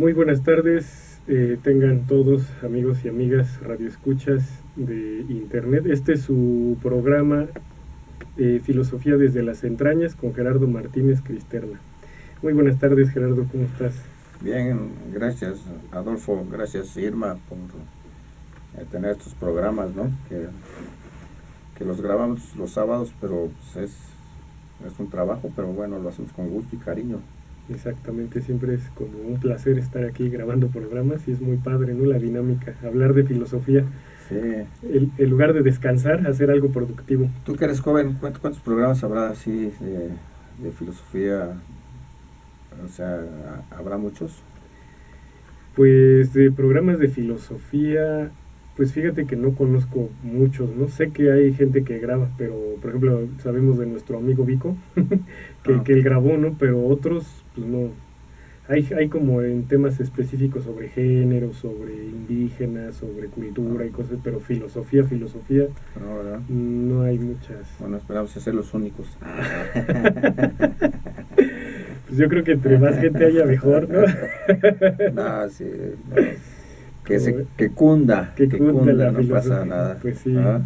Muy buenas tardes, tengan todos amigos y amigas radioescuchas de internet. Este es su programa Filosofía desde las entrañas con Gerardo Martínez Cristerna. Muy buenas tardes, Gerardo, ¿cómo estás? Bien, gracias Adolfo, gracias Irma por tener estos programas, ¿no? Que los grabamos los sábados, pero pues, es un trabajo, pero bueno, lo hacemos con gusto y cariño. Exactamente, siempre es como un placer estar aquí grabando programas y es muy padre, ¿no? La dinámica, hablar de filosofía, Sí. el lugar de descansar, hacer algo productivo. Tú que eres joven, ¿cuántos programas habrá así de filosofía? O sea, ¿habrá muchos? Pues de programas de filosofía, pues fíjate que no conozco muchos, ¿no? Sé que hay gente que graba, pero por ejemplo sabemos de nuestro amigo Vico, que él grabó, ¿no? Pero otros, pues no. Hay como en temas específicos sobre género, sobre indígenas, sobre cultura y cosas, pero filosofía, No, ¿verdad? no hay muchas. Bueno, esperamos ser los únicos. Pues yo creo que entre más gente haya mejor, ¿no? No, sí, no. Como Que cunda, que cunda la no pasa filosofía, nada. pues sí. ¿Ah?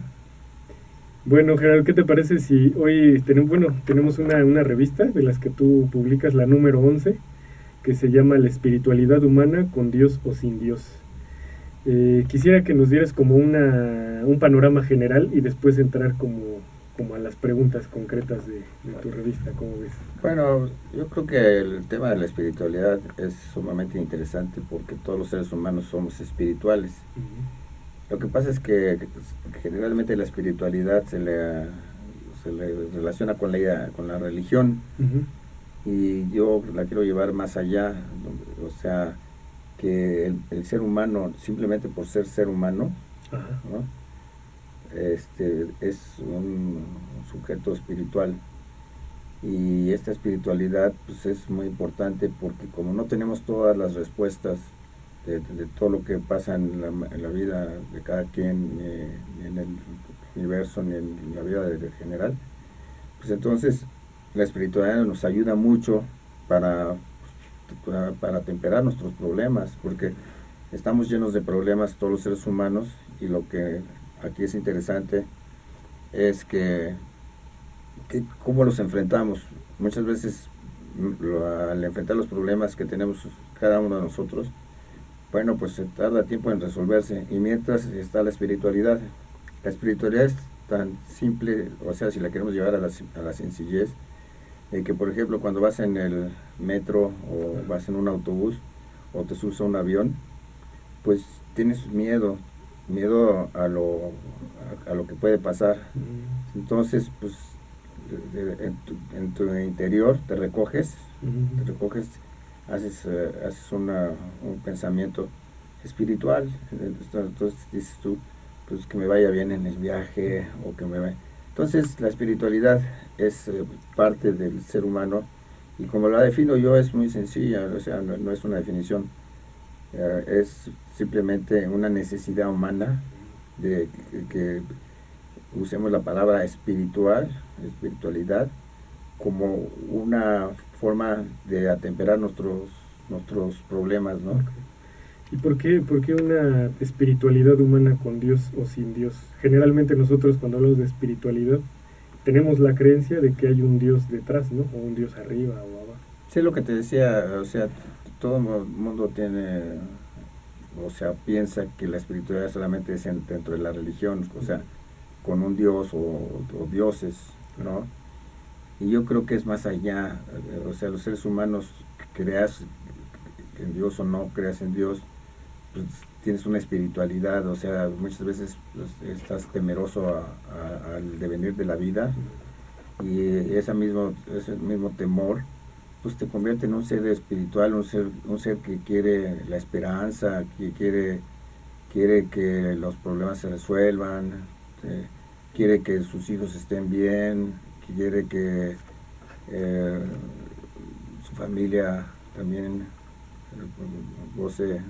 Bueno, Gerardo, ¿qué te parece si hoy tenemos una revista de las que tú publicas, la número 11, que se llama La espiritualidad humana con Dios o sin Dios? Quisiera que nos dieras como un panorama general y después entrar como a las preguntas concretas de tu revista, ¿cómo ves? Bueno, yo creo que el tema de la espiritualidad es sumamente interesante porque todos los seres humanos somos espirituales. Lo que pasa es que generalmente la espiritualidad se le relaciona con la religión, y yo la quiero llevar más allá, o sea, que el ser humano, simplemente por ser humano, Ajá. ¿no? Es un sujeto espiritual, y esta espiritualidad pues es muy importante porque como no tenemos todas las respuestas de todo lo que pasa en la vida de cada quien, ni en el universo, ni en la vida de general, pues entonces la espiritualidad nos ayuda mucho para temperar nuestros problemas, porque estamos llenos de problemas todos los seres humanos, y lo que aquí es interesante es que cómo los enfrentamos. Muchas veces al enfrentar los problemas que tenemos cada uno de nosotros, bueno, pues se tarda tiempo en resolverse, y mientras está la espiritualidad. La espiritualidad es tan simple, o sea, si la queremos llevar a la sencillez, de que por ejemplo cuando vas en el metro o vas en un autobús o te subes a un avión, pues tienes miedo a lo que puede pasar. Entonces, pues en tu interior te recoges, haces un pensamiento espiritual. Entonces dices tú, pues que me vaya bien en el viaje, o que me vaya. Entonces la espiritualidad es parte del ser humano, y como la defino yo es muy sencilla, o sea, no es una definición, es simplemente una necesidad humana de que usemos la palabra espiritualidad, como una forma de atemperar nuestros problemas, ¿no? Okay. ¿Y por qué una espiritualidad humana con Dios o sin Dios? Generalmente nosotros cuando hablamos de espiritualidad tenemos la creencia de que hay un Dios detrás, ¿no? O un Dios arriba o abajo. Sí, lo que te decía, o sea, todo el mundo tiene, o sea, piensa que la espiritualidad solamente es dentro de la religión, o sea, con un Dios o dioses, ¿no? Y yo creo que es más allá, o sea, los seres humanos, creas en Dios o no creas en Dios, pues tienes una espiritualidad, o sea, muchas veces pues, estás temeroso al devenir de la vida, y ese mismo temor pues te convierte en un ser espiritual, un ser que quiere la esperanza, que quiere que los problemas se resuelvan, quiere que sus hijos estén bien, quiere que su familia también goce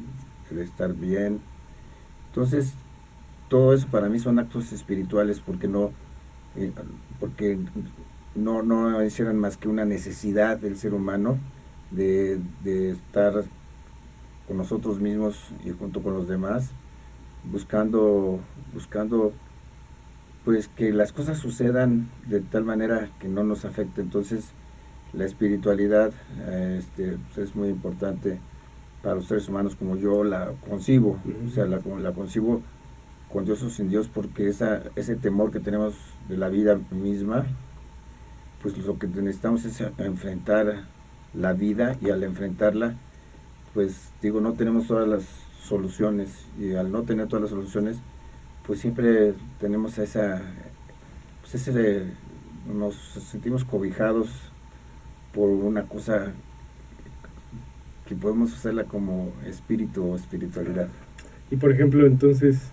de estar bien. Entonces, todo eso para mí son actos espirituales, eh, porque no hicieran más que una necesidad del ser humano de estar con nosotros mismos y junto con los demás, buscando pues que las cosas sucedan de tal manera que no nos afecte. Entonces la espiritualidad pues es muy importante para los seres humanos, como yo la concibo. O sea, la concibo con Dios o sin Dios, porque ese temor que tenemos de la vida misma, pues lo que necesitamos es enfrentar la vida, y al enfrentarla, pues digo, no tenemos todas las soluciones, y al no tener todas las soluciones, pues siempre tenemos nos sentimos cobijados por una cosa que podemos hacerla como espíritu o espiritualidad. Y por ejemplo, entonces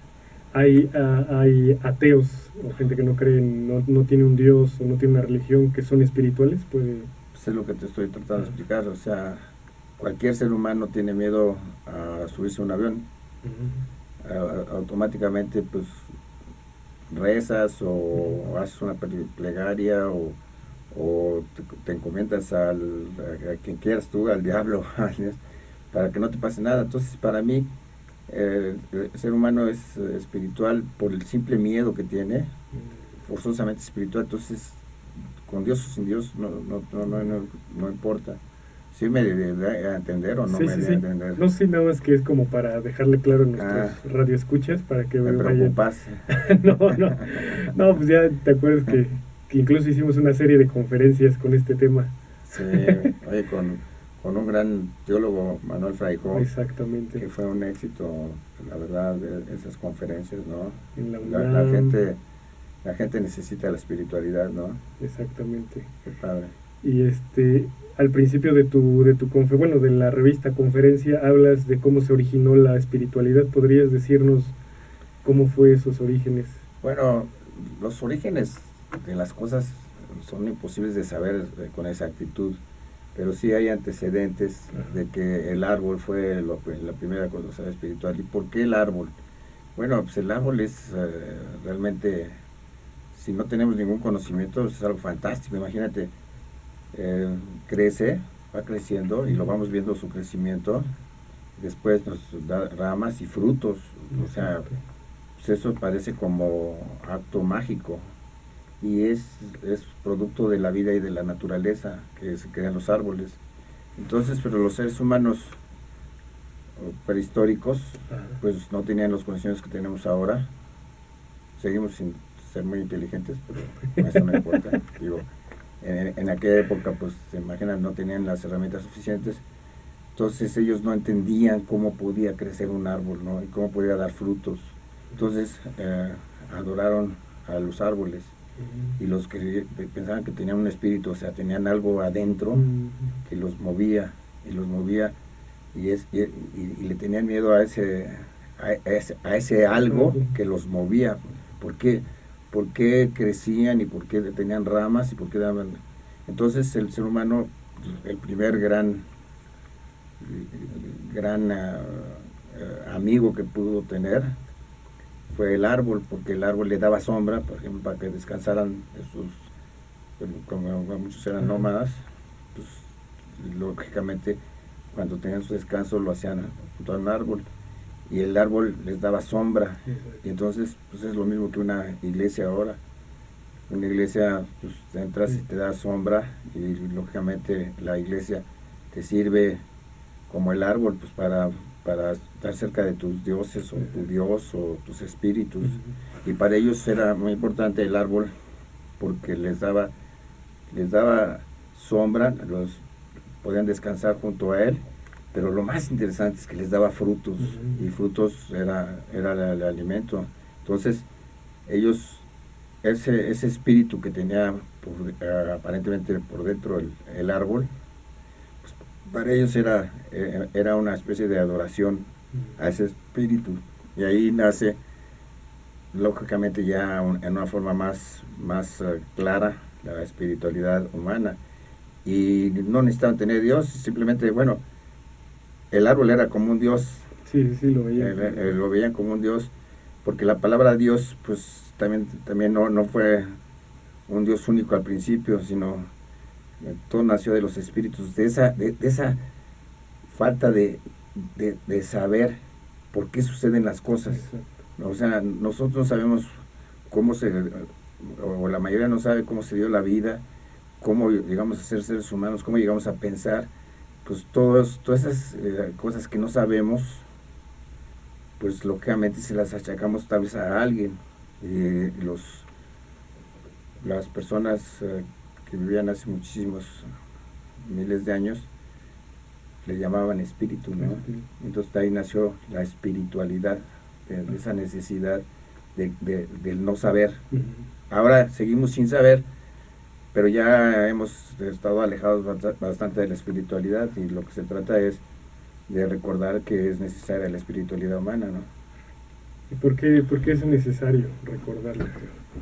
hay ateos o gente que no cree, no tiene un Dios o no tiene una religión, que son espirituales, pues Es lo que te estoy tratando de explicar. O sea, cualquier ser humano tiene miedo a subirse a un avión. Automáticamente pues rezas o haces una plegaria o te encomiendas a quien quieras tú, al diablo, para que no te pase nada. Entonces, para mí, el ser humano es espiritual por el simple miedo que tiene, forzosamente espiritual. Entonces, con Dios o sin Dios no importa. ¿Sí me debe a entender o no sí, me debe a entender? No, sí, nada más que es como para dejarle claro a nuestros radioescuchas, para que me preocupas. No, pues ya te acuerdas que incluso hicimos una serie de conferencias con este tema. Sí, oye, con un gran teólogo, Manuel Fraijó. Exactamente. Que fue un éxito, la verdad, esas conferencias, ¿no? En la gente necesita la espiritualidad, ¿no? Exactamente. Qué padre. Y al principio de tu de la revista Conferencia, hablas de cómo se originó la espiritualidad. ¿Podrías decirnos cómo fue esos orígenes? Bueno, los orígenes de las cosas son imposibles de saber con exactitud, pero sí hay antecedentes de que el árbol fue la primera cosa espiritual. ¿Y por qué el árbol? Bueno, pues el árbol es realmente, si no tenemos ningún conocimiento, es algo fantástico. Imagínate, va creciendo y lo vamos viendo su crecimiento, después nos da ramas y frutos. O sea, pues eso parece como acto mágico, y es producto de la vida y de la naturaleza que se crean los árboles. Entonces, pero los seres humanos prehistóricos pues no tenían los conocimientos que tenemos ahora. Seguimos sin ser muy inteligentes, pero eso no importa. Digo, en aquella época, pues se imaginan, no tenían las herramientas suficientes. Entonces ellos no entendían cómo podía crecer un árbol, ¿no? Y cómo podía dar frutos. Entonces adoraron a los árboles, y los que pensaban que tenían un espíritu, o sea, tenían algo adentro que los movía y le tenían miedo a ese algo que los movía. ¿Por qué crecían y por qué tenían ramas y por qué daban? Entonces el ser humano, el primer gran amigo que pudo tener fue el árbol, porque el árbol le daba sombra, por ejemplo, para que descansaran como muchos eran nómadas, pues lógicamente cuando tenían su descanso lo hacían junto a un árbol, y el árbol les daba sombra. Y entonces pues es lo mismo que una iglesia ahora. Una iglesia, pues entras y te da sombra, y lógicamente la iglesia te sirve como el árbol, pues para estar cerca de tus dioses o tu Dios o tus espíritus. Y para ellos era muy importante el árbol, porque les daba sombra, podían descansar junto a él, pero lo más interesante es que les daba frutos, y frutos era el alimento. Entonces ellos, ese espíritu que tenía aparentemente por dentro el árbol, para ellos era una especie de adoración a ese espíritu, y ahí nace lógicamente ya en una forma más clara la espiritualidad humana. Y no necesitaban tener Dios, simplemente, bueno, el árbol era como un Dios. Sí, lo veían. Lo veían como un Dios, porque la palabra Dios pues también no fue un Dios único al principio, sino todo nació de los espíritus, de esa falta de de saber por qué suceden las cosas. Exacto. O sea, nosotros no sabemos cómo o la mayoría no sabe cómo se dio la vida, cómo llegamos a ser seres humanos, cómo llegamos a pensar, pues todas esas cosas que no sabemos, pues lógicamente se las achacamos tal vez a alguien. Las personas que vivían hace muchísimos miles de años le llamaban espíritu, ¿no? Entonces de ahí nació la espiritualidad, de esa necesidad del no saber. Ahora seguimos sin saber, pero ya hemos estado alejados bastante de la espiritualidad, y lo que se trata es de recordar que es necesaria la espiritualidad humana, ¿no? ¿Y por qué es necesario recordarlo?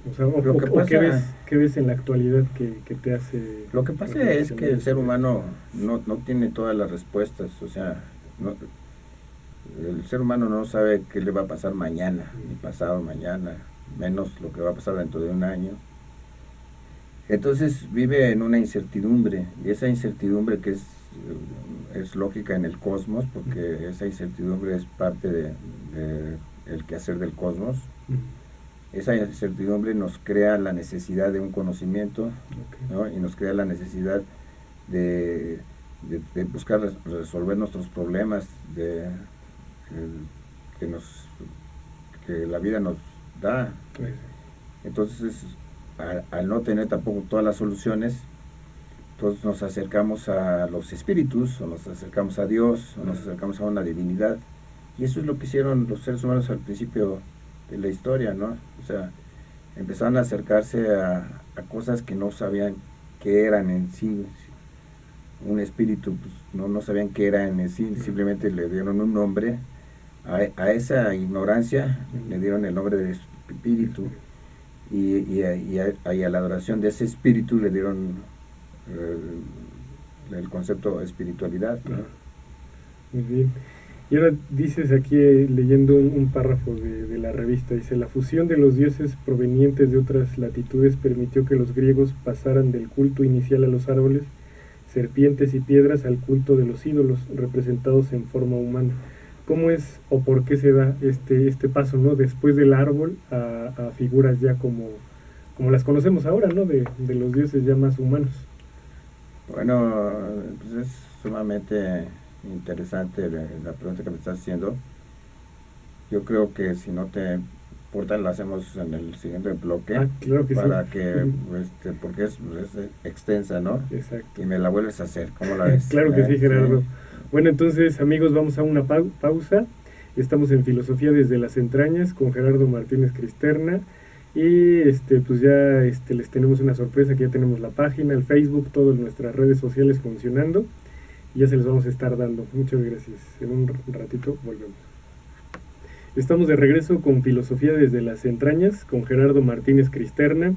O sea, Lo que pasa, ¿qué ves en la actualidad que te hace...? Lo que pasa es que el ser humano no tiene todas las respuestas. O sea, el ser humano no sabe qué le va a pasar mañana, ni pasado mañana, menos lo que va a pasar dentro de un año. Entonces vive en una incertidumbre, y esa incertidumbre que es lógica en el cosmos, porque esa incertidumbre es parte del quehacer del cosmos. Esa incertidumbre nos crea la necesidad de un conocimiento, ¿no? Y nos crea la necesidad de buscar resolver nuestros problemas que la vida nos da. Entonces, al no tener tampoco todas las soluciones, entonces nos acercamos a los espíritus, o nos acercamos a Dios, o nos acercamos a una divinidad. Y eso es lo que hicieron los seres humanos al principio de la historia, ¿no? O sea, empezaron a acercarse a cosas que no sabían qué eran en sí. Un espíritu, pues, no sabían qué era en sí, simplemente le dieron un nombre. A esa ignorancia le dieron el nombre de espíritu, y a la adoración de ese espíritu le dieron el concepto de espiritualidad, ¿no? Muy bien. Y ahora dices aquí, leyendo un párrafo de la revista, dice: la fusión de los dioses provenientes de otras latitudes permitió que los griegos pasaran del culto inicial a los árboles, serpientes y piedras al culto de los ídolos representados en forma humana. ¿Cómo es o por qué se da este paso, ¿no? Después del árbol a figuras ya como las conocemos ahora, ¿no? De los dioses ya más humanos. Bueno, pues es sumamente interesante la pregunta que me estás haciendo. Yo creo que si no te importa, la hacemos en el siguiente bloque. Claro que para sí. que, porque es extensa, ¿no? Exacto. Y me la vuelves a hacer, ¿cómo la ves? Claro que sí, Gerardo. Sí. Bueno, entonces, amigos, vamos a una pausa. Estamos en Filosofía desde las entrañas con Gerardo Martínez Cristerna. Y pues ya les tenemos una sorpresa, que ya tenemos la página, el Facebook, todas nuestras redes sociales funcionando. Y ya se les vamos a estar dando. Muchas gracias. En un ratito volvemos. Estamos de regreso con Filosofía desde las entrañas con Gerardo Martínez Cristerna.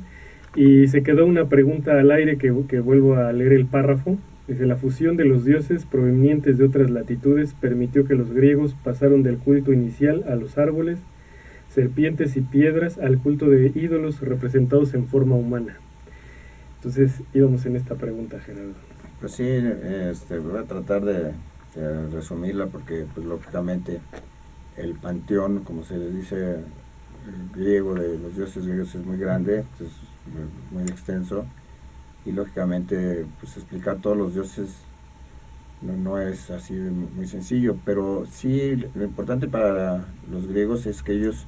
Y se quedó una pregunta al aire que vuelvo a leer el párrafo. Dice: la fusión de los dioses provenientes de otras latitudes permitió que los griegos pasaron del culto inicial a los árboles, serpientes y piedras al culto de ídolos representados en forma humana. Entonces íbamos en esta pregunta, Gerardo. Pues sí, voy a tratar de resumirla, porque pues lógicamente el panteón, como se le dice, griego, de los dioses griegos, es muy grande, es muy extenso, y lógicamente pues explicar todos los dioses no es así muy sencillo, pero sí lo importante para los griegos es que ellos,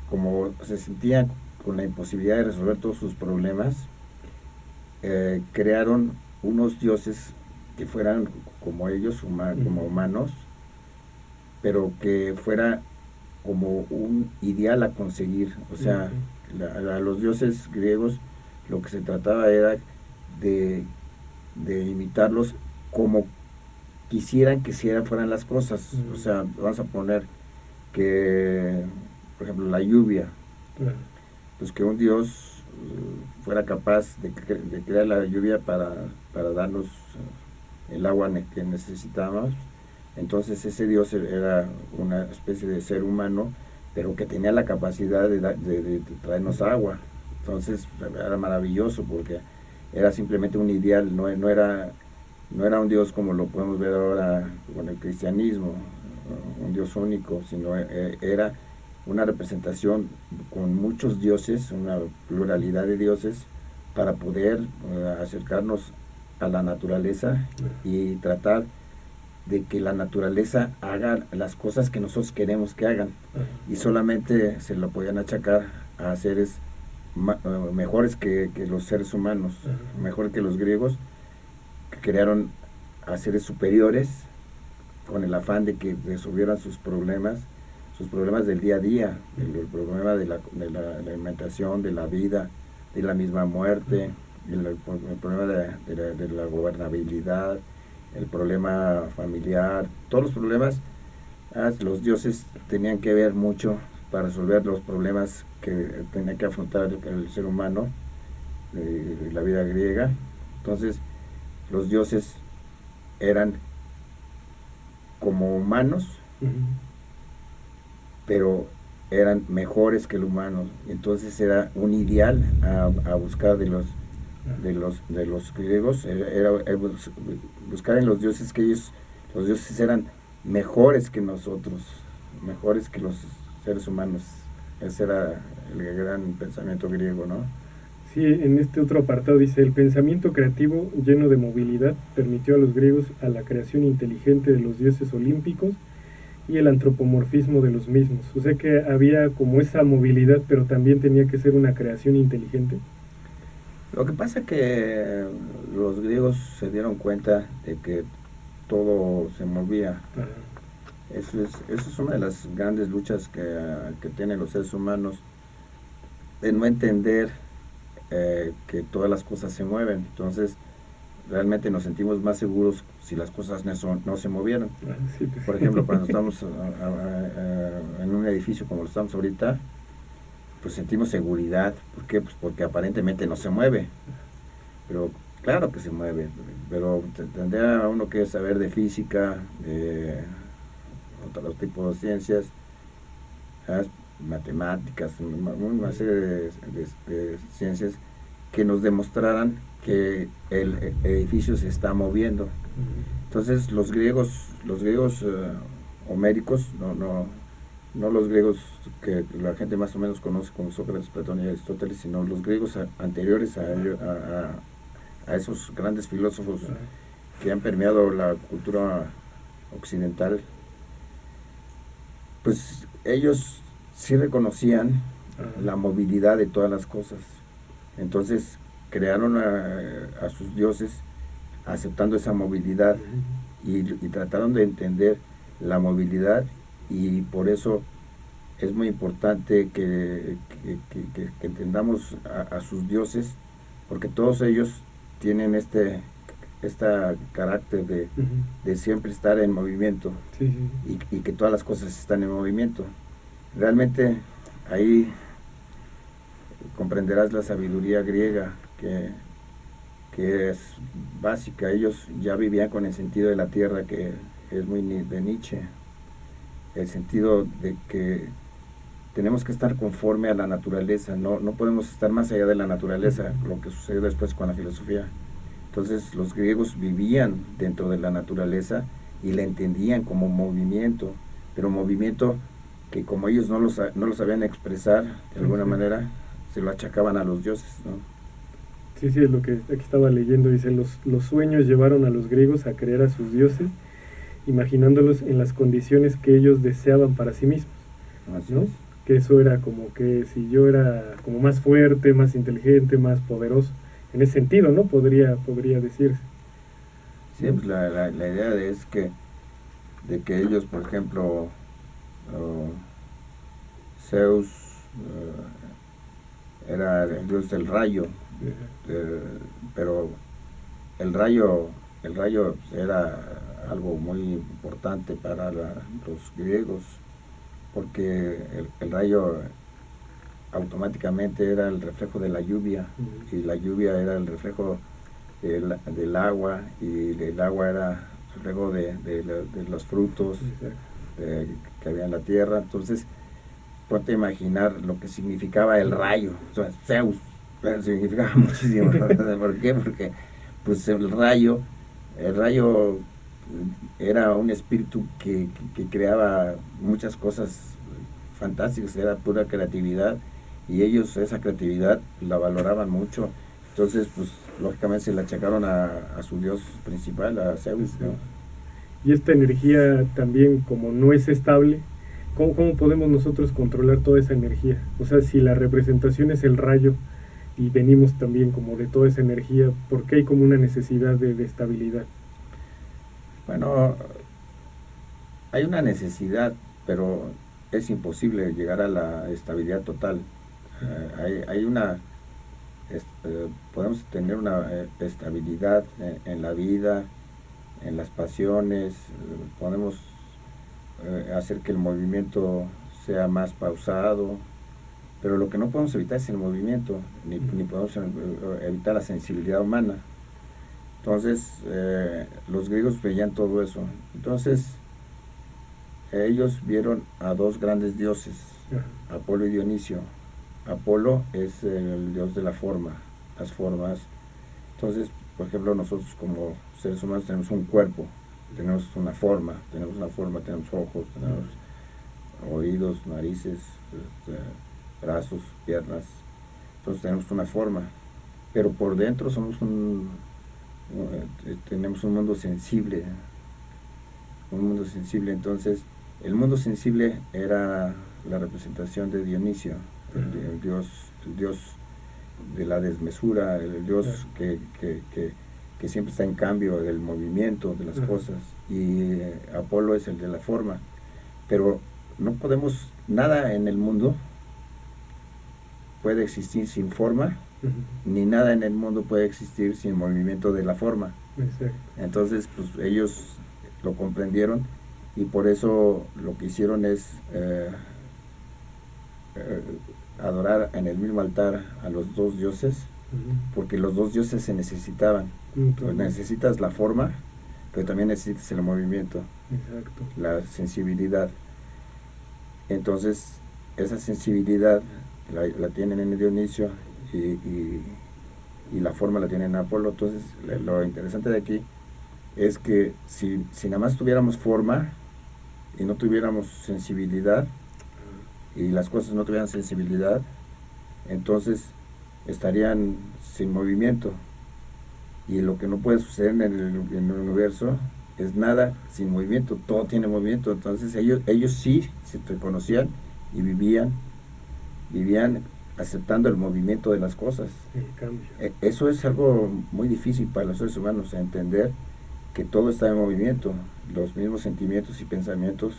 como se sentían con la imposibilidad de resolver todos sus problemas, crearon unos dioses que fueran como ellos, como humanos, pero que fuera como un ideal a conseguir. O sea, a los dioses griegos lo que se trataba era de imitarlos como quisieran que fueran las cosas. O sea, vamos a poner que, por ejemplo, la lluvia, pues que un dios fuera capaz de crear la lluvia para darnos el agua que necesitábamos. Entonces ese dios era una especie de ser humano, pero que tenía la capacidad de traernos agua. Entonces era maravilloso, porque era simplemente un ideal, no era no era un Dios como lo podemos ver ahora con el cristianismo, un Dios único, sino era una representación con muchos dioses, una pluralidad de dioses, para poder acercarnos a la naturaleza y tratar de que la naturaleza haga las cosas que nosotros queremos que hagan, y solamente se lo podían achacar a seres mejores que los seres humanos, mejor que los griegos, que crearon a seres superiores con el afán de que resolvieran sus problemas del día a día, el problema de la alimentación, de la vida, de la misma muerte, el problema de la gobernabilidad, el problema familiar, todos los problemas. Los dioses tenían que ver mucho para resolver los problemas que tenía que afrontar el ser humano, la vida griega. Entonces, los dioses eran como humanos, pero eran mejores que el humano. Entonces era un ideal a buscar de los griegos, era buscar en los dioses que los dioses eran mejores que nosotros, mejores que los seres humanos. Ese era el gran pensamiento griego, ¿no? Sí, en este otro apartado dice: el pensamiento creativo lleno de movilidad permitió a los griegos a la creación inteligente de los dioses olímpicos y el antropomorfismo de los mismos. O sea que había como esa movilidad, pero también tenía que ser una creación inteligente. Lo que pasa es que los griegos se dieron cuenta de que todo se movía. Eso es una de las grandes luchas que tienen los seres humanos, de no entender que todas las cosas se mueven. Entonces, realmente nos sentimos más seguros si las cosas no se movieran. Sí, pues. Por ejemplo, cuando estamos en un edificio como lo estamos ahorita, pues sentimos seguridad. ¿Por qué? Pues porque aparentemente no se mueve. Pero claro que se mueve, pero tendría uno que saber de física, de otros tipos de ciencias, matemáticas, una serie de ciencias que nos demostraran que el edificio se está moviendo. Entonces los griegos homéricos, no los griegos que la gente más o menos conoce como Sócrates, Platón y Aristóteles, sino los griegos anteriores a esos grandes filósofos que han permeado la cultura occidental, pues ellos sí reconocían la movilidad de todas las cosas. Entonces crearon a sus dioses aceptando esa movilidad y trataron de entender la movilidad, y por eso es muy importante que entendamos a sus dioses, porque todos ellos tienen este carácter de siempre estar en movimiento. Y que todas las cosas están en movimiento. Realmente ahí comprenderás la sabiduría griega que es básica. Ellos ya vivían con el sentido de la tierra, que es muy de Nietzsche, el sentido de que tenemos que estar conforme a la naturaleza, no podemos estar más allá de la naturaleza, lo que sucedió después con la filosofía. Entonces los griegos vivían dentro de la naturaleza y la entendían como movimiento, pero movimiento que como ellos no lo sabían expresar de alguna manera, se lo achacaban a los dioses, ¿no? Sí, es lo que aquí estaba leyendo. Dice: los sueños llevaron a los griegos a creer a sus dioses, imaginándolos en las condiciones que ellos deseaban para sí mismos, ¿no? Que eso era como que si yo era como más fuerte, más inteligente, más poderoso, en ese sentido, ¿no? Podría decirse. Sí, pues la idea es de que ellos, por ejemplo, Zeus era el dios del rayo, pero el rayo era algo muy importante para los griegos, porque el rayo automáticamente era el reflejo de la lluvia, y la lluvia era el reflejo del agua, y el agua era el reflejo de los frutos que había en la tierra. Entonces, ponte a imaginar lo que significaba el rayo. O sea, Zeus significaba muchísimo. ¿Por qué? Porque pues el rayo El rayo era un espíritu que creaba muchas cosas fantásticas, era pura creatividad, y ellos esa creatividad la valoraban mucho. Entonces, pues, lógicamente se la achacaron a su dios principal, a Zeus, ¿no? Y esta energía también, como no es estable, ¿cómo podemos nosotros controlar toda esa energía? O sea, si la representación es el rayo y venimos también como de toda esa energía, ¿por qué hay como una necesidad de estabilidad? Bueno, hay una necesidad, pero es imposible llegar a la estabilidad total. Hay una, podemos tener una estabilidad en la vida, en las pasiones, podemos hacer que el movimiento sea más pausado, pero lo que no podemos evitar es el movimiento, ni podemos evitar la sensibilidad humana. Entonces, los griegos veían todo eso. Entonces, ellos vieron a dos grandes dioses, Apolo y Dionisio. Apolo es el dios de la forma, las formas. Entonces, por ejemplo, nosotros como seres humanos tenemos un cuerpo, tenemos una forma, tenemos ojos, tenemos oídos, narices, brazos, piernas. Entonces tenemos una forma, pero por dentro somos tenemos un mundo sensible, Entonces el mundo sensible era la representación de Dionisio, el dios de la desmesura, el dios que siempre está en cambio, del movimiento de las cosas, y Apolo es el de la forma. Pero no podemos, nada en el mundo puede existir sin forma, ni nada en el mundo puede existir sin movimiento de la forma. Exacto. Entonces, pues ellos lo comprendieron, y por eso lo que hicieron es adorar en el mismo altar a los dos dioses, porque los dos dioses se necesitaban. Pues necesitas la forma, pero también necesitas el movimiento. Exacto. La sensibilidad. Entonces, esa sensibilidad la tienen en Dionisio, y la forma la tienen en Apolo. Entonces, lo interesante de aquí es que si nada más tuviéramos forma y no tuviéramos sensibilidad, y las cosas no tuvieran sensibilidad, entonces estarían sin movimiento. Y lo que no puede suceder en el universo es nada sin movimiento, todo tiene movimiento. Entonces ellos sí se reconocían y vivían aceptando el movimiento de las cosas. El cambio. Eso es algo muy difícil para los seres humanos, entender que todo está en movimiento, los mismos sentimientos y pensamientos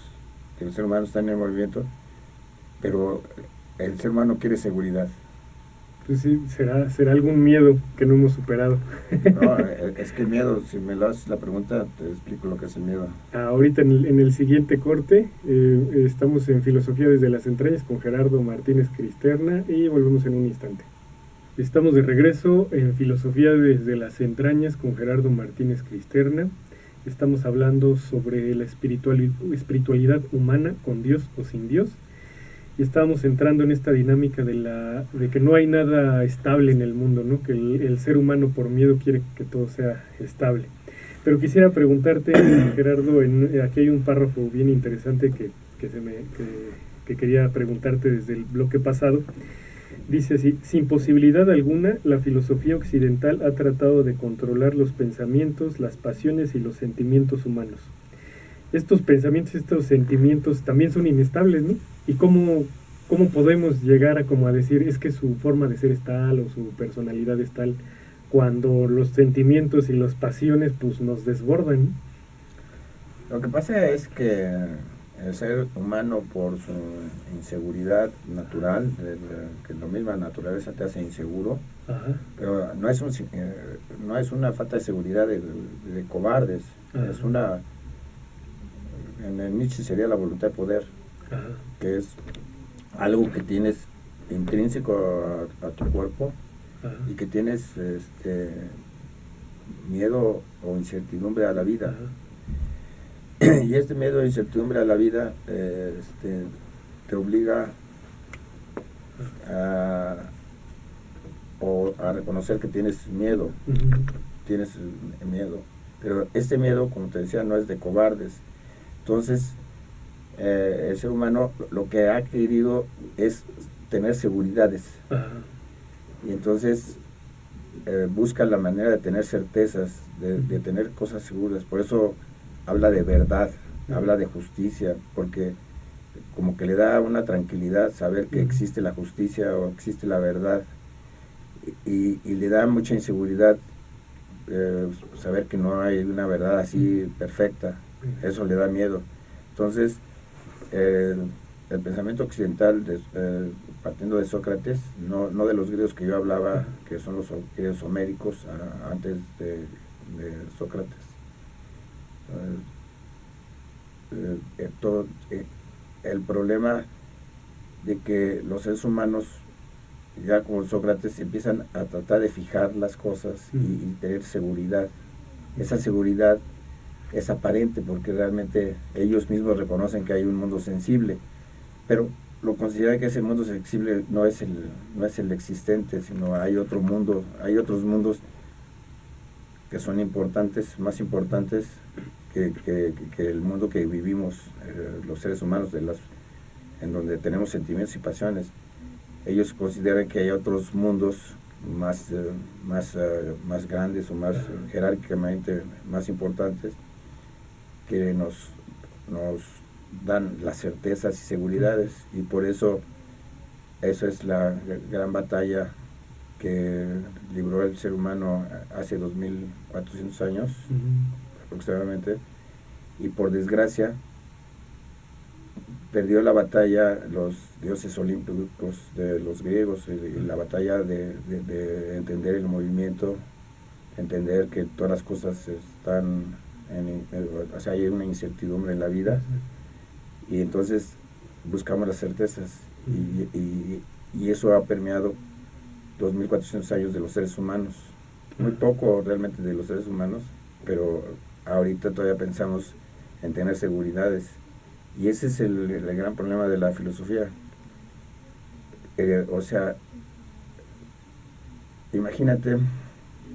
de los seres humanos están en movimiento, pero el ser humano quiere seguridad. Pues sí, será algún miedo que no hemos superado. No, es que el miedo, si me lo haces la pregunta, te explico lo que es el miedo. Ahorita en el siguiente corte, estamos en Filosofía desde las Entrañas con Gerardo Martínez Cristerna, y volvemos en un instante. Estamos de regreso en Filosofía desde las Entrañas con Gerardo Martínez Cristerna. Estamos hablando sobre la espiritualidad humana, con Dios o sin Dios. Y estábamos entrando en esta dinámica de que no hay nada estable en el mundo, ¿no? Que el ser humano por miedo quiere que todo sea estable. Pero quisiera preguntarte, Gerardo, aquí hay un párrafo bien interesante que quería preguntarte desde el bloque pasado. Dice así: sin posibilidad alguna, la filosofía occidental ha tratado de controlar los pensamientos, las pasiones y los sentimientos humanos. Estos pensamientos, estos sentimientos también son inestables, ¿no? ¿Y cómo podemos llegar a decir, es que su forma de ser es tal o su personalidad es tal, cuando los sentimientos y las pasiones pues nos desbordan? Lo que pasa es que el ser humano, por su inseguridad natural, que la misma naturaleza te hace inseguro, pero no es una falta de seguridad de cobardes, es una, en el Nietzsche sería la voluntad de poder, que es algo que tienes intrínseco a tu cuerpo, y que tienes miedo o incertidumbre a la vida. Y este miedo e incertidumbre a la vida te obliga a reconocer que tienes miedo, tienes miedo. Pero este miedo, como te decía, no es de cobardes. Entonces, el ser humano lo que ha querido es tener seguridades. Ajá. Y entonces busca la manera de tener certezas, de tener cosas seguras. Por eso habla de verdad, habla de justicia, porque como que le da una tranquilidad saber que existe la justicia o existe la verdad. Y le da mucha inseguridad saber que no hay una verdad así perfecta. Eso le da miedo. Entonces, el pensamiento occidental, partiendo de Sócrates, no de los griegos que yo hablaba, que son los griegos homéricos, antes de Sócrates, el problema de que los seres humanos, ya como Sócrates, empiezan a tratar de fijar las cosas y tener seguridad. Esa seguridad es aparente porque realmente ellos mismos reconocen que hay un mundo sensible, pero lo consideran que ese mundo sensible no es el existente, sino hay otro mundo, hay otros mundos que son importantes, más importantes que el mundo que vivimos los seres humanos, en donde tenemos sentimientos y pasiones. Ellos consideran que hay otros mundos más grandes o más jerárquicamente más importantes que nos dan las certezas y seguridades, y por eso esa es la gran batalla que libró el ser humano hace 2400 años aproximadamente, y por desgracia perdió la batalla los dioses olímpicos de los griegos, y la batalla de entender el movimiento, entender que todas las cosas están o sea, hay una incertidumbre en la vida, y entonces buscamos las certezas, y eso ha permeado 2400 años de los seres humanos. Muy poco realmente de los seres humanos, pero ahorita todavía pensamos en tener seguridades, y ese es el gran problema de la filosofía. O sea, imagínate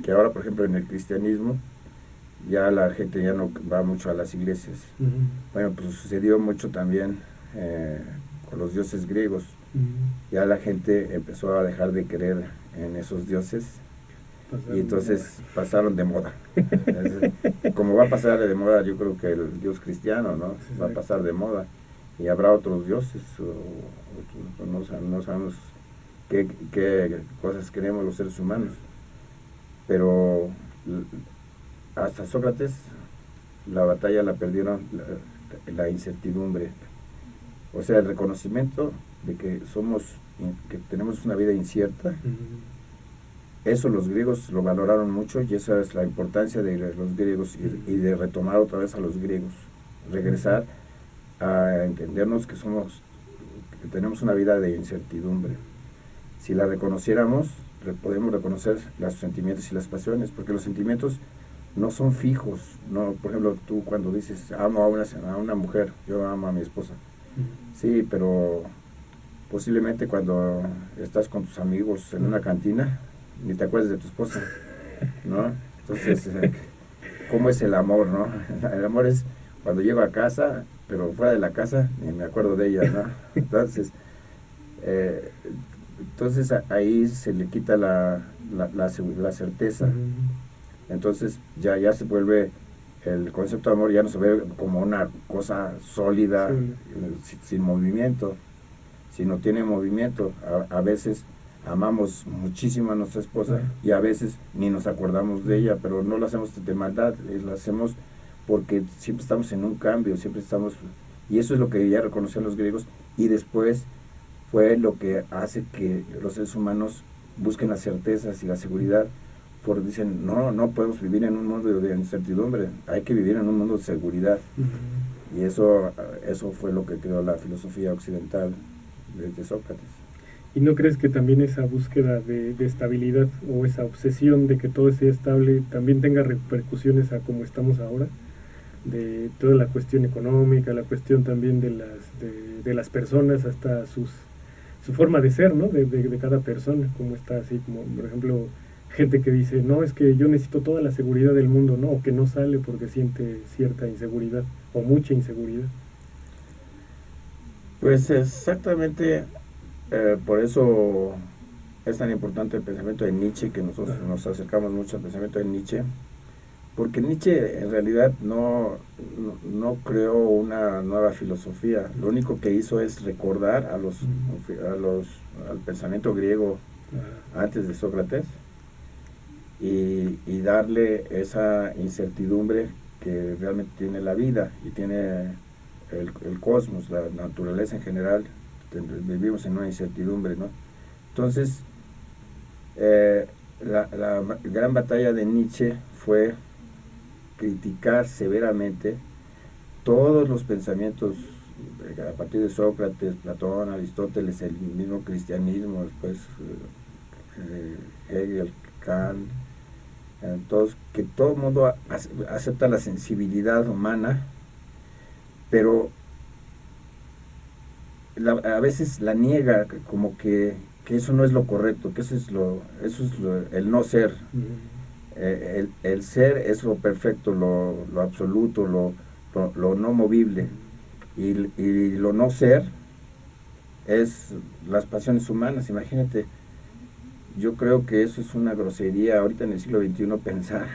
que ahora, por ejemplo, en el cristianismo ya la gente ya no va mucho a las iglesias. Bueno, pues sucedió mucho también con los dioses griegos. Ya la gente empezó a dejar de creer en esos dioses, y entonces pasaron de moda. Como va a pasar de moda, yo creo que el dios cristiano, ¿no? Va a pasar de moda, y habrá otros dioses, no sabemos qué cosas queremos los seres humanos. Pero hasta Sócrates la batalla la perdieron la incertidumbre, o sea, el reconocimiento de que tenemos una vida incierta. Eso los griegos lo valoraron mucho, y esa es la importancia de los griegos, y de retomar otra vez a los griegos, regresar a entendernos que tenemos una vida de incertidumbre. Si la reconociéramos, podemos reconocer los sentimientos y las pasiones, porque los sentimientos no son fijos, no. Por ejemplo, tú cuando dices amo a una mujer, yo amo a mi esposa, sí, pero posiblemente cuando estás con tus amigos en una cantina ni te acuerdas de tu esposa, ¿no? Entonces, ¿cómo es el amor, no? El amor es cuando llego a casa, pero fuera de la casa ni me acuerdo de ella, ¿no? Entonces ahí se le quita la certeza. Entonces ya se vuelve, el concepto de amor ya no se ve como una cosa sólida, sin movimiento, sino tiene movimiento. A veces amamos muchísimo a nuestra esposa, y a veces ni nos acordamos de ella, pero no lo hacemos de maldad, lo hacemos porque siempre estamos en un cambio, siempre estamos, y eso es lo que ya reconocían los griegos, y después fue lo que hace que los seres humanos busquen las certezas y la seguridad, porque dicen, no podemos vivir en un mundo de incertidumbre, hay que vivir en un mundo de seguridad. Y eso fue lo que creó la filosofía occidental desde Sócrates. ¿Y no crees que también esa búsqueda de estabilidad, o esa obsesión de que todo sea estable, también tenga repercusiones a cómo estamos ahora? De toda la cuestión económica, la cuestión también de las personas, hasta su forma de ser, ¿no? De cada persona, como está así, como por ejemplo, gente que dice, no, es que yo necesito toda la seguridad del mundo, ¿no? O que no sale porque siente cierta inseguridad o mucha inseguridad. Pues exactamente, por eso es tan importante el pensamiento de Nietzsche, que nosotros nos acercamos mucho al pensamiento de Nietzsche, porque Nietzsche en realidad no creó una nueva filosofía, lo único que hizo es recordar al pensamiento griego antes de Sócrates y darle esa incertidumbre que realmente tiene la vida y tiene el cosmos, la naturaleza en general. Vivimos en una incertidumbre, ¿no? Entonces, la gran batalla de Nietzsche fue criticar severamente todos los pensamientos a partir de Sócrates, Platón, Aristóteles, el mismo cristianismo, después Hegel, Kant, todos, que todo el mundo acepta la sensibilidad humana, pero a veces la niega, como que eso no es lo correcto, que eso es el no ser. El ser es lo perfecto, lo absoluto, lo no movible, y lo no ser es las pasiones humanas. Imagínate, yo creo que eso es una grosería ahorita en el siglo XXI, pensar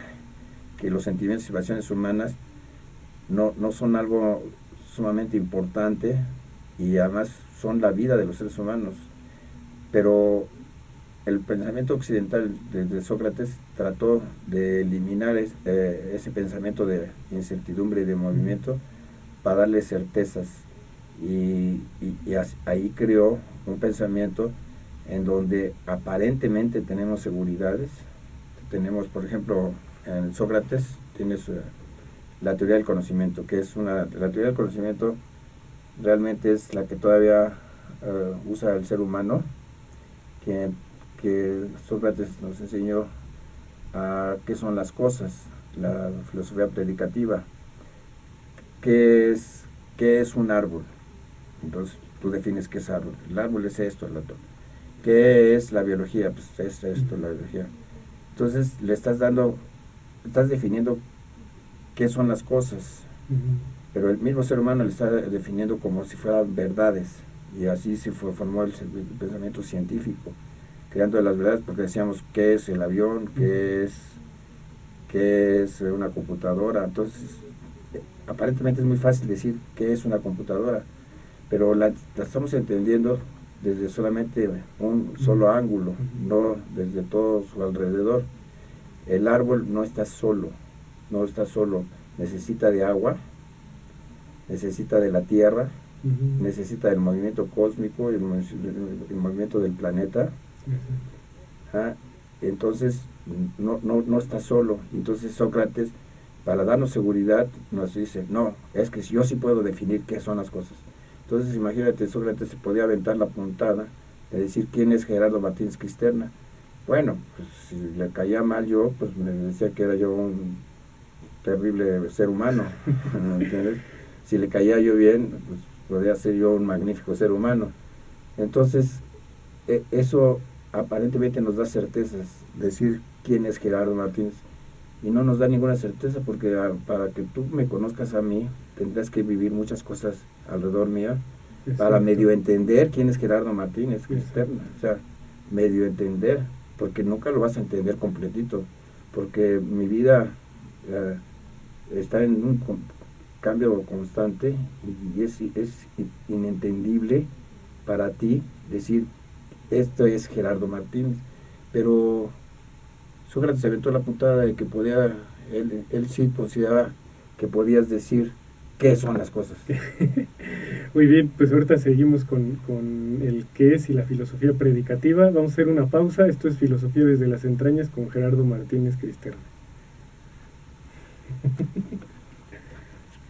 que los sentimientos y pasiones humanas no son algo sumamente importante, y además son la vida de los seres humanos. Pero el pensamiento occidental de Sócrates trató de eliminar ese pensamiento de incertidumbre y de movimiento para darle certezas, y ahí creó un pensamiento en donde aparentemente tenemos seguridades. Tenemos, por ejemplo, en Sócrates tienes la teoría del conocimiento, que es la teoría del conocimiento realmente es la que todavía usa el ser humano, que Sócrates nos enseñó a qué son las cosas, la filosofía predicativa. ¿Qué es un árbol? Entonces tú defines qué es árbol. El árbol es esto, el otro. ¿Qué es la biología? Pues es esto, la biología. Entonces estás definiendo qué son las cosas, pero el mismo ser humano le está definiendo como si fueran verdades, y así se formó el pensamiento científico, creando las verdades, porque decíamos qué es el avión, qué es una computadora. Entonces aparentemente es muy fácil decir qué es una computadora, pero la estamos entendiendo desde solamente un solo ángulo, no desde todo su alrededor. El árbol no está solo, necesita de agua, necesita de la tierra, necesita del movimiento cósmico, el movimiento del planeta. Entonces no está solo. Entonces Sócrates, para darnos seguridad, nos dice, no, es que yo sí puedo definir qué son las cosas. Entonces imagínate, Sócrates se podía aventar la puntada de decir quién es Gerardo Martínez Cristerna. Bueno, pues si le caía mal yo, pues me decía que era yo un terrible ser humano, ¿entiendes? Si le caía yo bien, pues podría ser yo un magnífico ser humano. Entonces, eso aparentemente nos da certezas, decir quién es Gerardo Martínez, y no nos da ninguna certeza, porque para que tú me conozcas a mí, tendrás que vivir muchas cosas alrededor mía, para medio entender quién es Gerardo Martínez Cristerna. O sea, medio entender, porque nunca lo vas a entender completito, porque mi vida está en un cambio constante, y es inentendible para ti decir esto es Gerardo Martínez. Pero Sócrates se aventó la puntada de que él sí consideraba que podías decir qué son las cosas. Muy bien, pues ahorita seguimos con el qué es y la filosofía predicativa. Vamos a hacer una pausa. Esto es Filosofía desde las entrañas con Gerardo Martínez Cristerna.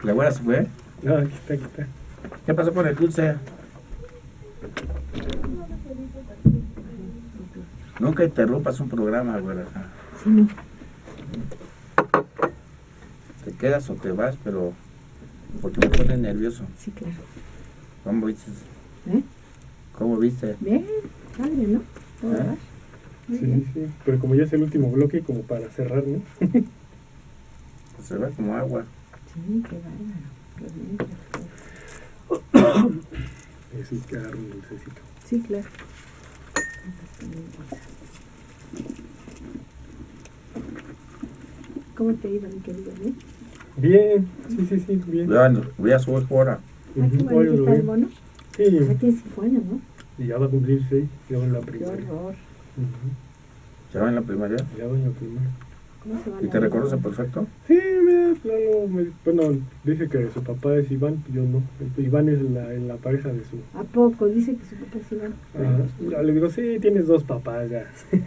¿La güera se fue? No, aquí está. ¿Qué pasó con el dulce? Nunca interrumpas un programa, güera. Sí, no. Te quedas o te vas, pero porque me pone nervioso. Sí, claro. ¿Cómo viste? ¿Eh? ¿Cómo viste? Bien, padre, ¿no? ¿Todo va? Muy Sí, bien. sí, pero como ya es el último bloque, como para cerrar, ¿no? Pues se ve como agua. Sí, qué bárbaro. Qué bien. Eso es que agarro un dulcecito. Sí, claro. ¿Cómo te ha ido, mi querido? ¿Bien? Bien, sí, bien. Vean, voy a su hijo ahora. Ay, qué Ujú, bonito hoy lo está el vi. mono. Sí, Ya tiene 5 años, ¿no? y ya va a cumplir 6, ya va en la Qué primaria. horror. Ujú, ¿Ya va en la primaria? ya va en la primaria. ¿Cómo se va ¿Y la te vida? reconoce perfecto? Sí, mira, claro, bueno, dice que su papá es Iván, yo no. Iván es en la pareja de su... ¿A poco? Dice que su papá se va. Ya le digo, sí, tienes dos papás, ya. Sí,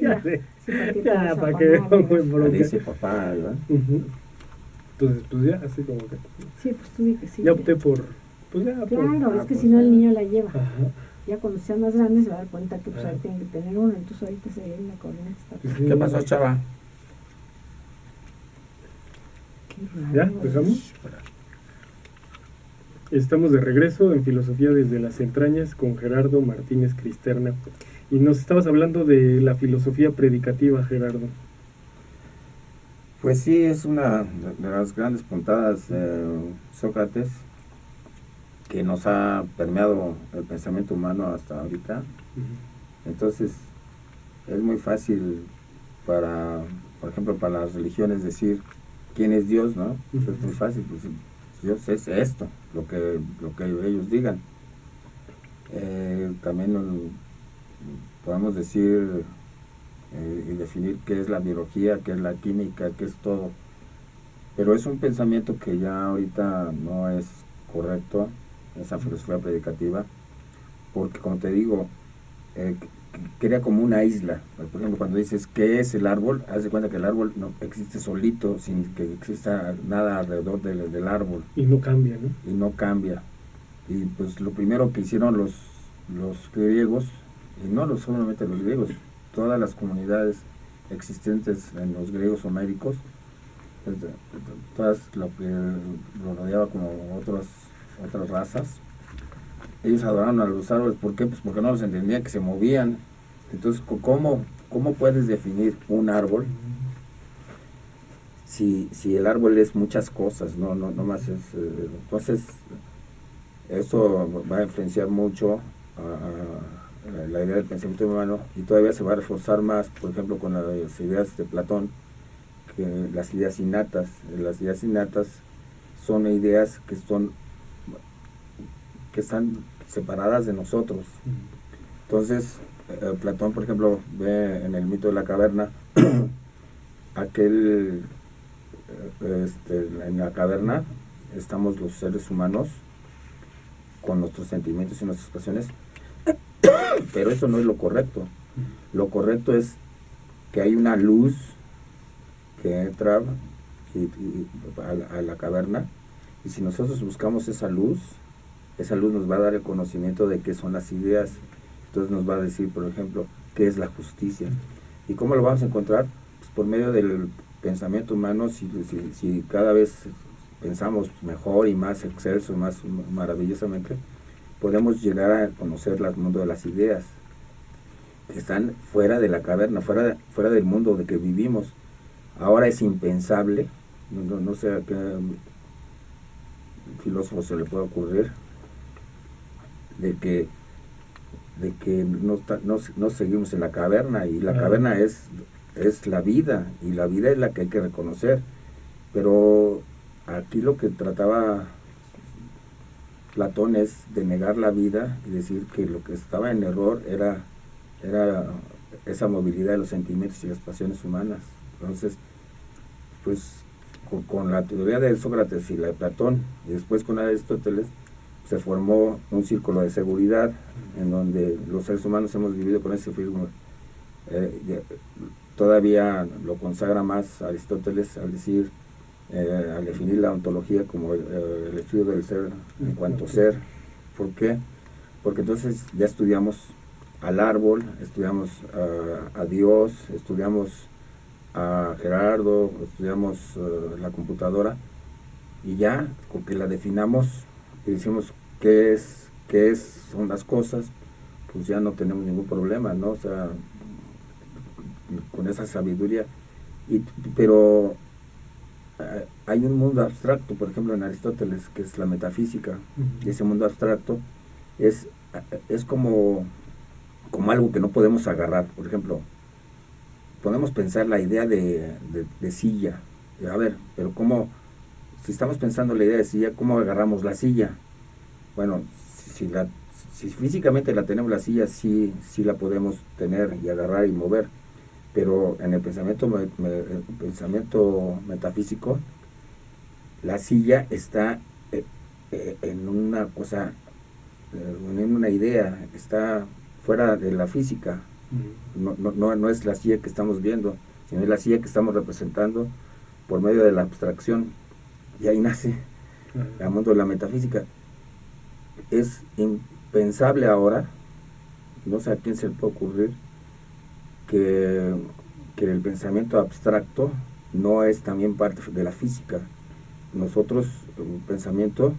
Ya ya. sé. Sí, ¿para qué te Ya, vas a para poner, que pongo en verdad? Le bronca. dice papá, ¿verdad? Ujú. Entonces, pues ya, así como que... Sí, pues tú di que sí. Ya opté por... Pues ya, por... Claro, es que pues si no el ya. niño la lleva. Ajá. Ya cuando sea más grande se va a dar cuenta que pues Ah. ahí tiene que tener uno. Entonces ahorita se viene la corriente. Está Pues sí. ¿Qué pasó, chava? Qué raro. ¿Ya? ¿Empezamos? Estamos de regreso en Filosofía desde las entrañas con Gerardo Martínez Cristerna. Y nos estabas hablando de la filosofía predicativa, Gerardo. Pues sí, es una de las grandes puntadas de Sócrates que nos ha permeado el pensamiento humano hasta ahorita. Entonces, es muy fácil para, por ejemplo, para las religiones decir quién es Dios, ¿no? Pues es muy fácil, pues Dios es esto, lo que ellos digan. También podemos decir y definir qué es la biología, qué es la química, qué es todo. Pero es un pensamiento que ya ahorita no es correcto, esa filosofía predicativa, porque como te digo, crea como una isla. Por ejemplo, cuando dices ¿qué es el árbol? Haz de cuenta que el árbol no existe solito, sin que exista nada alrededor del árbol. Y no cambia, ¿no? Y no cambia. Y pues lo primero que hicieron los griegos, y no solamente los griegos, todas las comunidades existentes en los griegos homéricos, todas lo que lo rodeaba como otras razas, ellos adoraron a los árboles. ¿Por qué? Pues porque no los entendían, que se movían. Entonces, ¿cómo puedes definir un árbol si el árbol es muchas cosas? No más es... entonces, eso va a influenciar mucho a la idea del pensamiento humano, y todavía se va a reforzar más, por ejemplo, con las ideas de Platón, que las ideas innatas. Las ideas innatas son ideas que están separadas de nosotros. Entonces, Platón, por ejemplo, ve en el mito de la caverna en la caverna estamos los seres humanos con nuestros sentimientos y nuestras pasiones, pero eso no es lo correcto. Lo correcto es que hay una luz que entra a la caverna, y si nosotros buscamos esa luz nos va a dar el conocimiento de qué son las ideas. Entonces nos va a decir, por ejemplo, qué es la justicia. ¿Y cómo lo vamos a encontrar? Pues por medio del pensamiento humano. Si cada vez pensamos mejor y más excelso, más maravillosamente, podemos llegar a conocer el mundo de las ideas, que están fuera de la caverna, fuera del mundo de que vivimos. Ahora es impensable, no sé a qué filósofo se le puede ocurrir, de que no seguimos en la caverna, y la caverna es la vida, y la vida es la que hay que reconocer. Pero aquí lo que trataba Platón es de negar la vida y decir que lo que estaba en error era esa movilidad de los sentimientos y las pasiones humanas. Entonces, pues con la teoría de Sócrates y la de Platón, y después con la de Aristóteles, se formó un círculo de seguridad en donde los seres humanos hemos vivido con ese firme. Todavía lo consagra más Aristóteles al decir, al definir la ontología como el estudio del ser en cuanto ser. ¿Por qué? Porque entonces ya estudiamos al árbol, estudiamos a Dios, estudiamos a Gerardo, estudiamos la computadora, y ya con que la definamos y decimos qué son las cosas, pues ya no tenemos ningún problema, ¿no? O sea, con esa sabiduría. Pero hay un mundo abstracto, por ejemplo en Aristóteles, que es la metafísica, y ese mundo abstracto es como algo que no podemos agarrar. Por ejemplo, podemos pensar la idea de silla. A ver, pero ¿cómo? Si estamos pensando la idea de silla, ¿cómo agarramos la silla? Bueno, si físicamente la tenemos la silla, sí la podemos tener y agarrar y mover. Pero en el pensamiento metafísico, la silla está en una cosa, en una idea, está fuera de la física. No es la silla que estamos viendo, sino es la silla que estamos representando por medio de la abstracción. Y ahí nace el mundo de la metafísica. Es impensable ahora, no sé a quién se le puede ocurrir, que el pensamiento abstracto no es también parte de la física. Nosotros, el pensamiento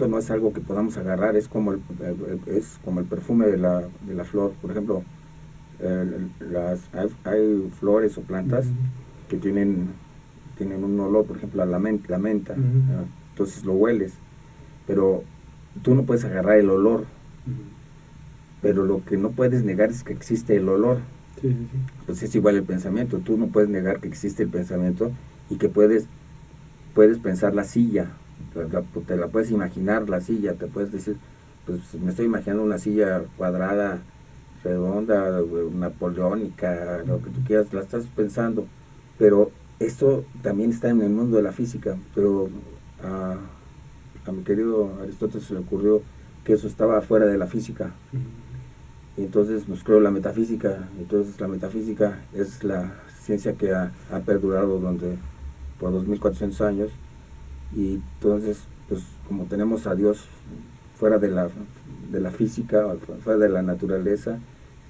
no es algo que podamos agarrar, es como el perfume de la flor. Por ejemplo, hay flores o plantas que tienen un olor, por ejemplo, la menta, entonces lo hueles, pero tú no puedes agarrar el olor, pero lo que no puedes negar es que existe el olor. Pues es igual el pensamiento, tú no puedes negar que existe el pensamiento y que puedes pensar la silla, te la puedes imaginar la silla, te puedes decir, pues me estoy imaginando una silla cuadrada, redonda, napoleónica, lo que tú quieras, la estás pensando, pero esto también está en el mundo de la física. Pero a mi querido Aristóteles se le ocurrió que eso estaba fuera de la física, y entonces nos creó la metafísica. Entonces la metafísica es la ciencia que ha perdurado por 2400 años, y entonces pues como tenemos a Dios fuera de la física, fuera de la naturaleza,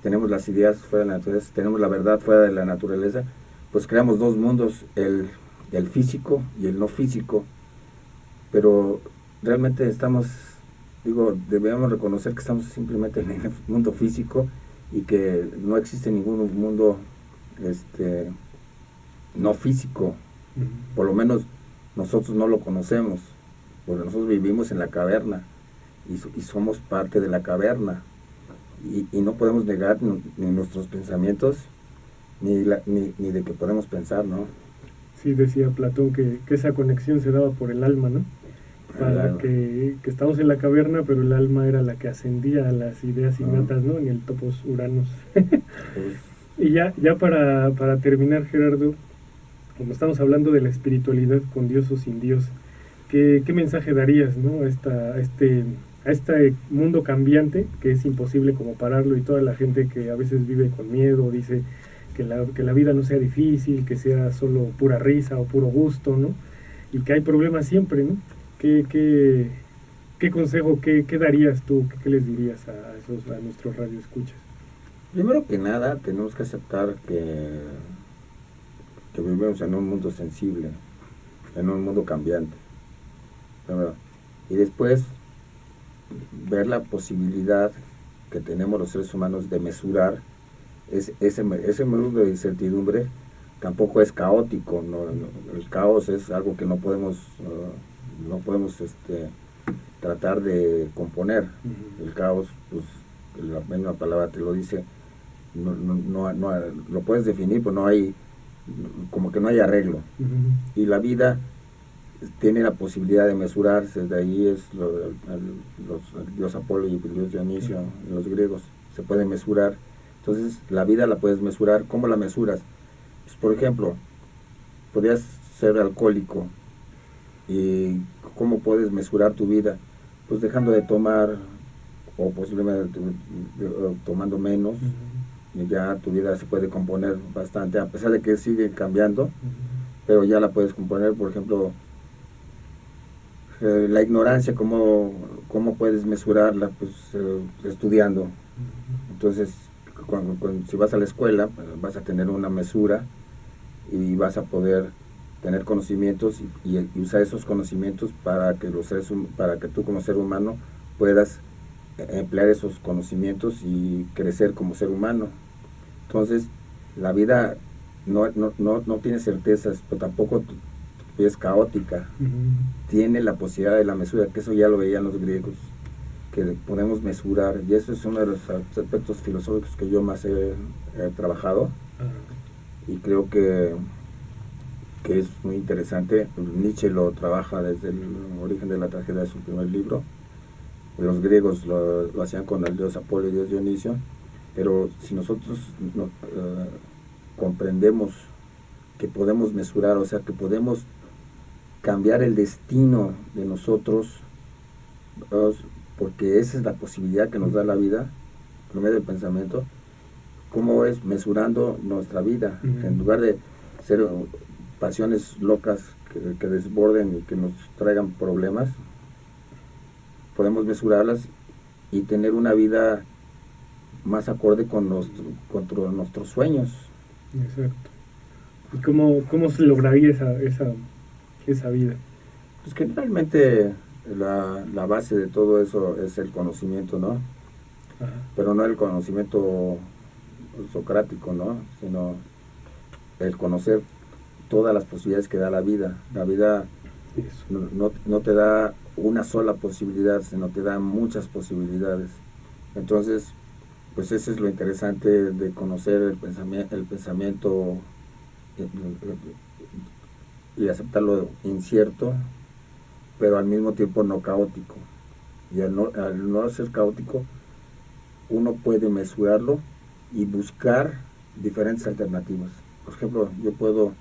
tenemos las ideas fuera de la naturaleza, tenemos la verdad fuera de la naturaleza, pues creamos dos mundos, el físico y el no físico. Pero realmente debemos reconocer que estamos simplemente en el mundo físico y que no existe ningún mundo no físico. Por lo menos nosotros no lo conocemos, porque nosotros vivimos en la caverna y somos parte de la caverna, y no podemos negar ni nuestros pensamientos ni de que podemos pensar, ¿no? Sí, decía Platón que esa conexión se daba por el alma, ¿no? Para que estamos en la caverna, pero el alma era la que ascendía a las ideas innatas, ¿no? En el topos Uranus. Y ya para terminar, Gerardo, como estamos hablando de la espiritualidad con Dios o sin Dios, ¿qué mensaje darías, ¿no? a este mundo cambiante que es imposible como pararlo, y toda la gente que a veces vive con miedo, dice que la vida no sea difícil, que sea solo pura risa o puro gusto, ¿no? Y que hay problemas siempre, ¿no? ¿Qué consejo, qué darías tú, qué les dirías a nuestros radioescuchas? Primero que nada, tenemos que aceptar que vivimos en un mundo sensible, en un mundo cambiante, ¿verdad? Y después ver la posibilidad que tenemos los seres humanos de mesurar ese mundo de incertidumbre. Tampoco es caótico, ¿no? El caos es algo que no podemos tratar de componer. El caos, pues la misma palabra te lo dice, no lo puedes definir, pero no hay, como que no hay arreglo. Y la vida tiene la posibilidad de mesurarse. De ahí es el dios Apolo y el dios Dionisio, los griegos, se puede mesurar. Entonces la vida la puedes mesurar. ¿Cómo la mesuras? Pues, por ejemplo, podrías ser alcohólico, y ¿cómo puedes mesurar tu vida? Pues dejando de tomar, o posiblemente tomando menos, y ya tu vida se puede componer bastante, a pesar de que sigue cambiando, pero ya la puedes componer. Por ejemplo, la ignorancia, ¿cómo puedes mesurarla? Pues estudiando. Entonces, si vas a la escuela, pues, vas a tener una mesura y vas a poder tener conocimientos y usar esos conocimientos para que tú como ser humano puedas emplear esos conocimientos y crecer como ser humano. Entonces, la vida no tiene certezas, pero tampoco es caótica. Tiene la posibilidad de la mesura, que eso ya lo veían los griegos, que podemos mesurar, y eso es uno de los aspectos filosóficos que yo más he trabajado, y creo que es muy interesante. Nietzsche lo trabaja desde el origen de la tragedia de su primer libro. Los griegos lo hacían con el dios Apolo y dios Dionisio, pero si nosotros comprendemos que podemos mesurar, o sea, que podemos cambiar el destino de nosotros, porque esa es la posibilidad que nos da la vida, por medio del pensamiento, cómo es mesurando nuestra vida, en lugar de ser pasiones locas que desborden y que nos traigan problemas, podemos mesurarlas y tener una vida más acorde con nuestros sueños. Exacto. ¿Y cómo se lograría esa vida? Pues generalmente la base de todo eso es el conocimiento, ¿no? Ajá. Pero no el conocimiento socrático, ¿no? Sino el conocer todas las posibilidades que da la vida. La vida no te da una sola posibilidad, sino te da muchas posibilidades. Entonces, pues eso es lo interesante de conocer el pensamiento y aceptarlo incierto, pero al mismo tiempo no caótico. Y al no ser caótico, uno puede mesurarlo y buscar diferentes alternativas. Por ejemplo, yo puedo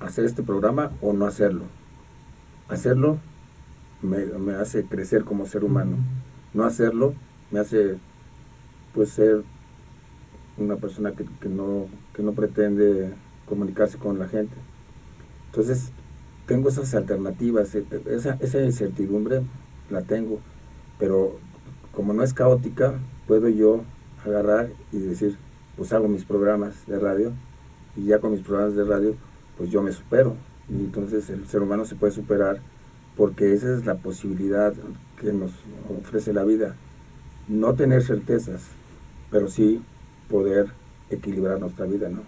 hacer este programa o no hacerlo. Hacerlo me hace crecer como ser humano. No hacerlo me hace, pues, ser una persona que no pretende comunicarse con la gente. Entonces, tengo esas alternativas, esa incertidumbre la tengo, pero como no es caótica, puedo yo agarrar y decir, pues hago mis programas de radio, y ya con mis programas de radio, pues yo me supero. Y entonces el ser humano se puede superar, porque esa es la posibilidad que nos ofrece la vida. No tener certezas, pero sí poder equilibrar nuestra vida, ¿no?